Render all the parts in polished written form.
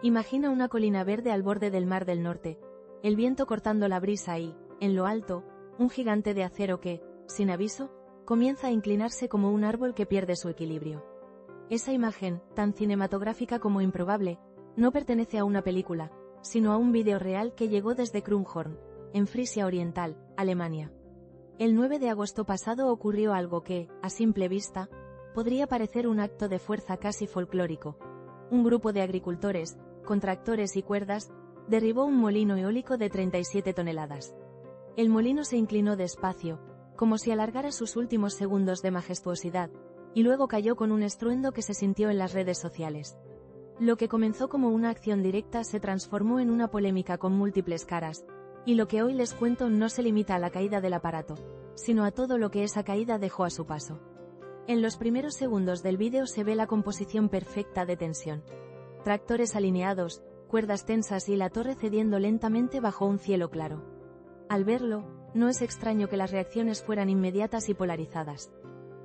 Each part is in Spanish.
Imagina una colina verde al borde del Mar del Norte, el viento cortando la brisa y, en lo alto, un gigante de acero que, sin aviso, comienza a inclinarse como un árbol que pierde su equilibrio. Esa imagen, tan cinematográfica como improbable, no pertenece a una película, sino a un vídeo real que llegó desde Krummhorn, en Frisia Oriental, Alemania. El 9 de agosto pasado ocurrió algo que, a simple vista, podría parecer un acto de fuerza casi folclórico. Un grupo de agricultores, con tractores y cuerdas, derribó un molino eólico de 37 toneladas. El molino se inclinó despacio, como si alargara sus últimos segundos de majestuosidad, y luego cayó con un estruendo que se sintió en las redes sociales. Lo que comenzó como una acción directa se transformó en una polémica con múltiples caras, y lo que hoy les cuento no se limita a la caída del aparato, sino a todo lo que esa caída dejó a su paso. En los primeros segundos del vídeo se ve la composición perfecta de tensión. Tractores alineados, cuerdas tensas y la torre cediendo lentamente bajo un cielo claro. Al verlo, no es extraño que las reacciones fueran inmediatas y polarizadas.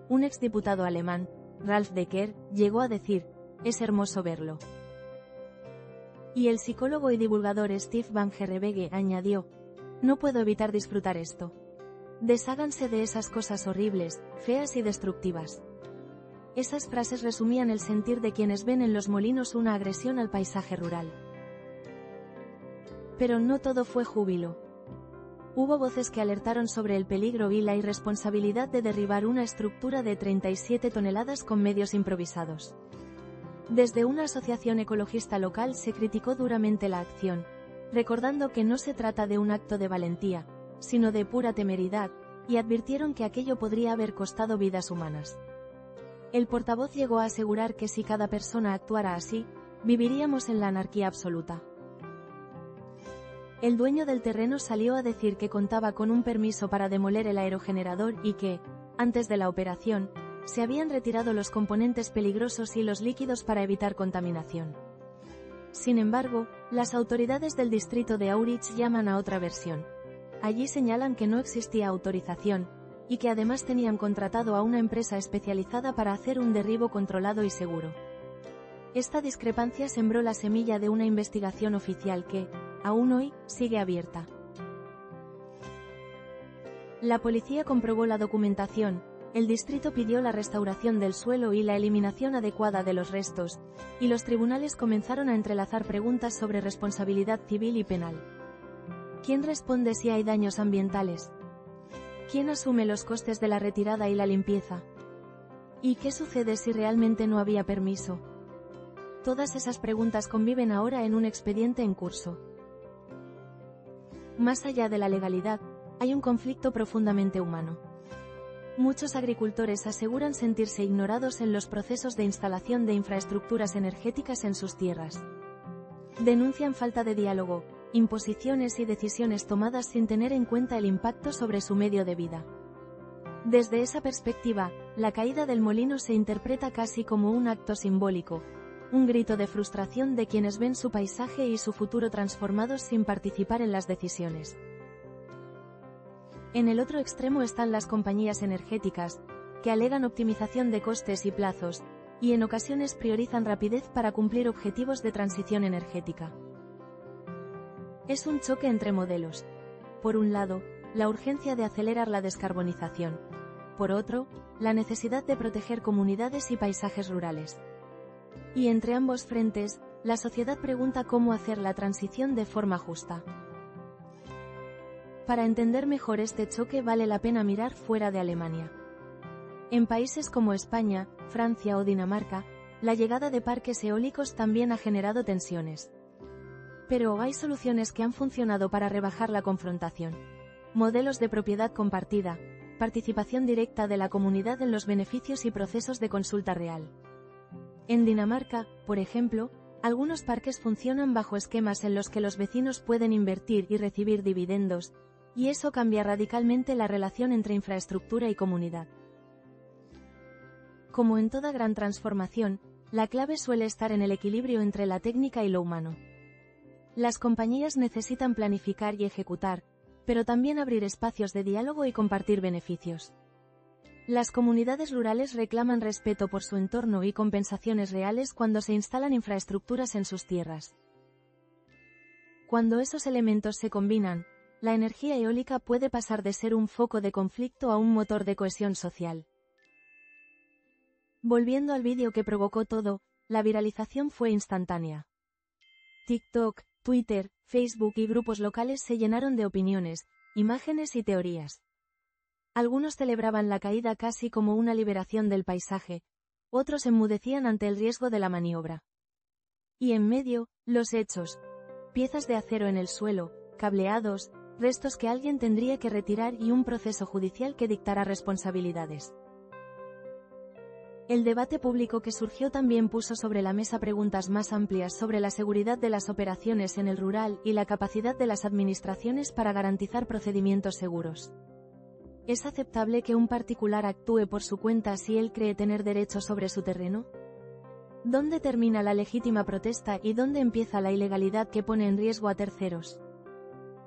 Un exdiputado alemán, Ralf Decker, llegó a decir: «Es hermoso verlo». Y el psicólogo y divulgador Steve Van Gerrewege añadió: «No puedo evitar disfrutar esto. Desháganse de esas cosas horribles, feas y destructivas». Esas frases resumían el sentir de quienes ven en los molinos una agresión al paisaje rural. Pero no todo fue júbilo. Hubo voces que alertaron sobre el peligro y la irresponsabilidad de derribar una estructura de 37 toneladas con medios improvisados. Desde una asociación ecologista local se criticó duramente la acción, recordando que no se trata de un acto de valentía, sino de pura temeridad, y advirtieron que aquello podría haber costado vidas humanas. El portavoz llegó a asegurar que si cada persona actuara así, viviríamos en la anarquía absoluta. El dueño del terreno salió a decir que contaba con un permiso para demoler el aerogenerador y que, antes de la operación, se habían retirado los componentes peligrosos y los líquidos para evitar contaminación. Sin embargo, las autoridades del distrito de Aurich llaman a otra versión. Allí señalan que no existía autorización, y que además tenían contratado a una empresa especializada para hacer un derribo controlado y seguro. Esta discrepancia sembró la semilla de una investigación oficial que, aún hoy, sigue abierta. La policía comprobó la documentación, el distrito pidió la restauración del suelo y la eliminación adecuada de los restos, y los tribunales comenzaron a entrelazar preguntas sobre responsabilidad civil y penal. ¿Quién responde si hay daños ambientales? ¿Quién asume los costes de la retirada y la limpieza? ¿Y qué sucede si realmente no había permiso? Todas esas preguntas conviven ahora en un expediente en curso. Más allá de la legalidad, hay un conflicto profundamente humano. Muchos agricultores aseguran sentirse ignorados en los procesos de instalación de infraestructuras energéticas en sus tierras. Denuncian falta de diálogo, imposiciones y decisiones tomadas sin tener en cuenta el impacto sobre su medio de vida. Desde esa perspectiva, la caída del molino se interpreta casi como un acto simbólico, un grito de frustración de quienes ven su paisaje y su futuro transformados sin participar en las decisiones. En el otro extremo están las compañías energéticas, que alegan optimización de costes y plazos, y en ocasiones priorizan rapidez para cumplir objetivos de transición energética. Es un choque entre modelos. Por un lado, la urgencia de acelerar la descarbonización. Por otro, la necesidad de proteger comunidades y paisajes rurales. Y entre ambos frentes, la sociedad pregunta cómo hacer la transición de forma justa. Para entender mejor este choque vale la pena mirar fuera de Alemania. En países como España, Francia o Dinamarca, la llegada de parques eólicos también ha generado tensiones. Pero hay soluciones que han funcionado para rebajar la confrontación. Modelos de propiedad compartida, participación directa de la comunidad en los beneficios y procesos de consulta real. En Dinamarca, por ejemplo, algunos parques funcionan bajo esquemas en los que los vecinos pueden invertir y recibir dividendos, y eso cambia radicalmente la relación entre infraestructura y comunidad. Como en toda gran transformación, la clave suele estar en el equilibrio entre la técnica y lo humano. Las compañías necesitan planificar y ejecutar, pero también abrir espacios de diálogo y compartir beneficios. Las comunidades rurales reclaman respeto por su entorno y compensaciones reales cuando se instalan infraestructuras en sus tierras. Cuando esos elementos se combinan, la energía eólica puede pasar de ser un foco de conflicto a un motor de cohesión social. Volviendo al vídeo que provocó todo, la viralización fue instantánea. TikTok, Twitter, Facebook y grupos locales se llenaron de opiniones, imágenes y teorías. Algunos celebraban la caída casi como una liberación del paisaje, otros enmudecían ante el riesgo de la maniobra. Y en medio, los hechos. Piezas de acero en el suelo, cableados, restos que alguien tendría que retirar y un proceso judicial que dictará responsabilidades. El debate público que surgió también puso sobre la mesa preguntas más amplias sobre la seguridad de las operaciones en el rural y la capacidad de las administraciones para garantizar procedimientos seguros. ¿Es aceptable que un particular actúe por su cuenta si él cree tener derecho sobre su terreno? ¿Dónde termina la legítima protesta y dónde empieza la ilegalidad que pone en riesgo a terceros?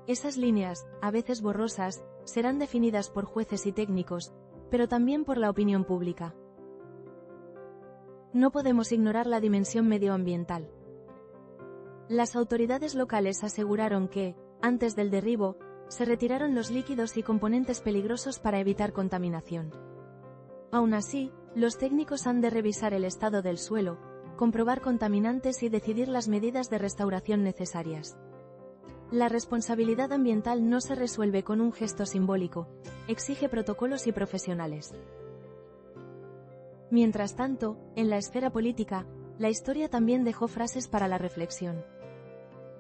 Esas líneas, a veces borrosas, serán definidas por jueces y técnicos, pero también por la opinión pública. No podemos ignorar la dimensión medioambiental. Las autoridades locales aseguraron que, antes del derribo, se retiraron los líquidos y componentes peligrosos para evitar contaminación. Aún así, los técnicos han de revisar el estado del suelo, comprobar contaminantes y decidir las medidas de restauración necesarias. La responsabilidad ambiental no se resuelve con un gesto simbólico, exige protocolos y profesionales. Mientras tanto, en la esfera política, la historia también dejó frases para la reflexión.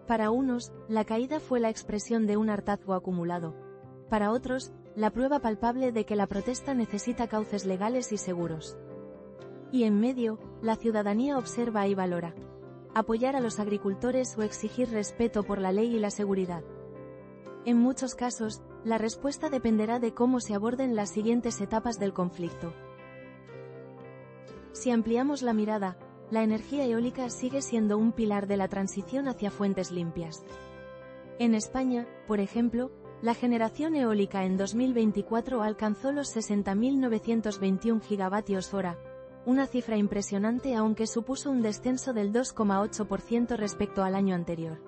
Para unos, la caída fue la expresión de un hartazgo acumulado. Para otros, la prueba palpable de que la protesta necesita cauces legales y seguros. Y en medio, la ciudadanía observa y valora. Apoyar a los agricultores o exigir respeto por la ley y la seguridad. En muchos casos, la respuesta dependerá de cómo se aborden las siguientes etapas del conflicto. Si ampliamos la mirada, la energía eólica sigue siendo un pilar de la transición hacia fuentes limpias. En España, por ejemplo, la generación eólica en 2024 alcanzó los 60.921 gigavatios hora, una cifra impresionante aunque supuso un descenso del 2,8% respecto al año anterior.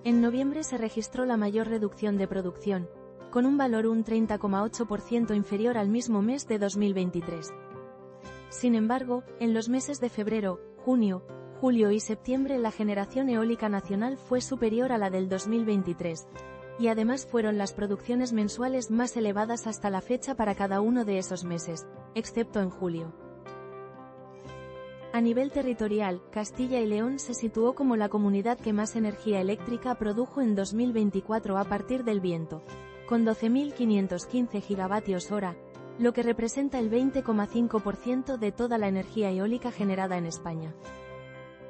En noviembre se registró la mayor reducción de producción, con un valor un 30,8% inferior al mismo mes de 2023. Sin embargo, en los meses de febrero, junio, julio y septiembre la generación eólica nacional fue superior a la del 2023, y además fueron las producciones mensuales más elevadas hasta la fecha para cada uno de esos meses, excepto en julio. A nivel territorial, Castilla y León se situó como la comunidad que más energía eléctrica produjo en 2024 a partir del viento, con 12.515 gigavatios hora, lo que representa el 20,5% de toda la energía eólica generada en España.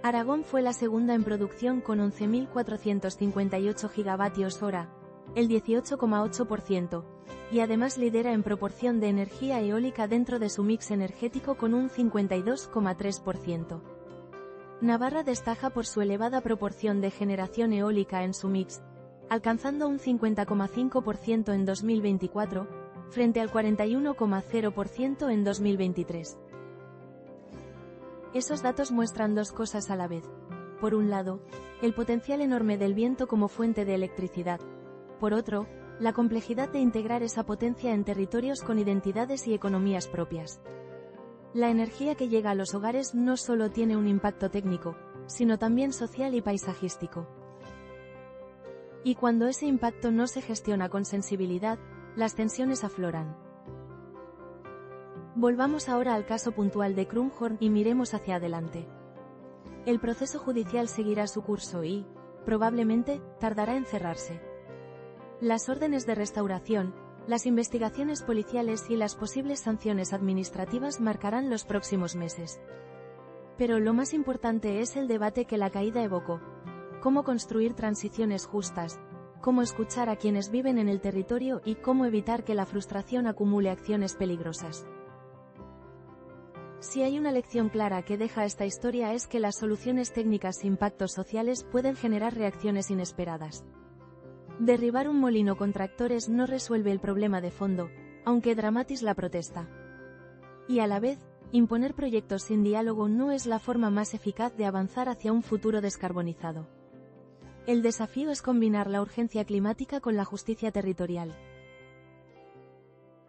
Aragón fue la segunda en producción con 11.458 gigavatios hora, el 18,8%, y además lidera en proporción de energía eólica dentro de su mix energético con un 52,3%. Navarra destaca por su elevada proporción de generación eólica en su mix, alcanzando un 50,5% en 2024, frente al 41,0% en 2023. Esos datos muestran dos cosas a la vez. Por un lado, el potencial enorme del viento como fuente de electricidad. Por otro, la complejidad de integrar esa potencia en territorios con identidades y economías propias. La energía que llega a los hogares no solo tiene un impacto técnico, sino también social y paisajístico. Y cuando ese impacto no se gestiona con sensibilidad, las tensiones afloran. Volvamos ahora al caso puntual de Krummhorn y miremos hacia adelante. El proceso judicial seguirá su curso y, probablemente, tardará en cerrarse. Las órdenes de restauración, las investigaciones policiales y las posibles sanciones administrativas marcarán los próximos meses. Pero lo más importante es el debate que la caída evocó. Cómo construir transiciones justas, cómo escuchar a quienes viven en el territorio y cómo evitar que la frustración acumule acciones peligrosas. Si hay una lección clara que deja esta historia es que las soluciones técnicas sin impactos sociales pueden generar reacciones inesperadas. Derribar un molino con tractores no resuelve el problema de fondo, aunque dramatiza la protesta. Y a la vez, imponer proyectos sin diálogo no es la forma más eficaz de avanzar hacia un futuro descarbonizado. El desafío es combinar la urgencia climática con la justicia territorial.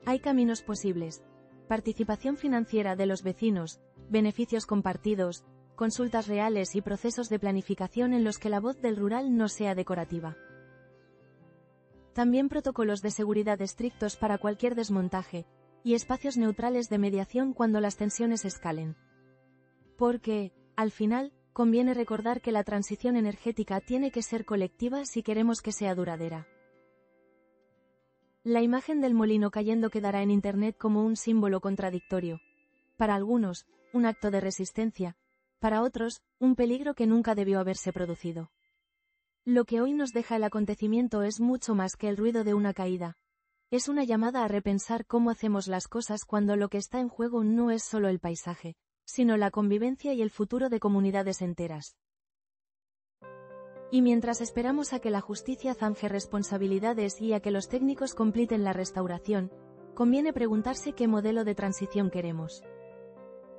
Hay caminos posibles: participación financiera de los vecinos, beneficios compartidos, consultas reales y procesos de planificación en los que la voz del rural no sea decorativa. También protocolos de seguridad estrictos para cualquier desmontaje, y espacios neutrales de mediación cuando las tensiones escalen. Porque, al final, conviene recordar que la transición energética tiene que ser colectiva si queremos que sea duradera. La imagen del molino cayendo quedará en Internet como un símbolo contradictorio. Para algunos, un acto de resistencia; para otros, un peligro que nunca debió haberse producido. Lo que hoy nos deja el acontecimiento es mucho más que el ruido de una caída. Es una llamada a repensar cómo hacemos las cosas cuando lo que está en juego no es solo el paisaje, sino la convivencia y el futuro de comunidades enteras. Y mientras esperamos a que la justicia zanje responsabilidades y a que los técnicos completen la restauración, conviene preguntarse qué modelo de transición queremos.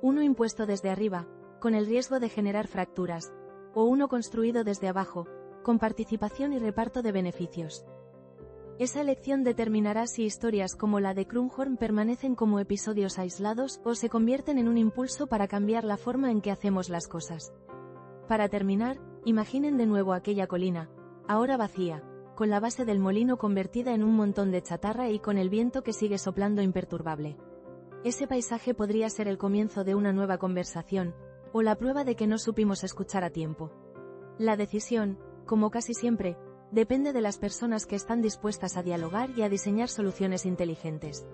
Uno impuesto desde arriba, con el riesgo de generar fracturas, o uno construido desde abajo, con participación y reparto de beneficios. Esa elección determinará si historias como la de Krummhorn permanecen como episodios aislados o se convierten en un impulso para cambiar la forma en que hacemos las cosas. Para terminar, imaginen de nuevo aquella colina, ahora vacía, con la base del molino convertida en un montón de chatarra y con el viento que sigue soplando imperturbable. Ese paisaje podría ser el comienzo de una nueva conversación, o la prueba de que no supimos escuchar a tiempo. La decisión, como casi siempre, depende de las personas que están dispuestas a dialogar y a diseñar soluciones inteligentes.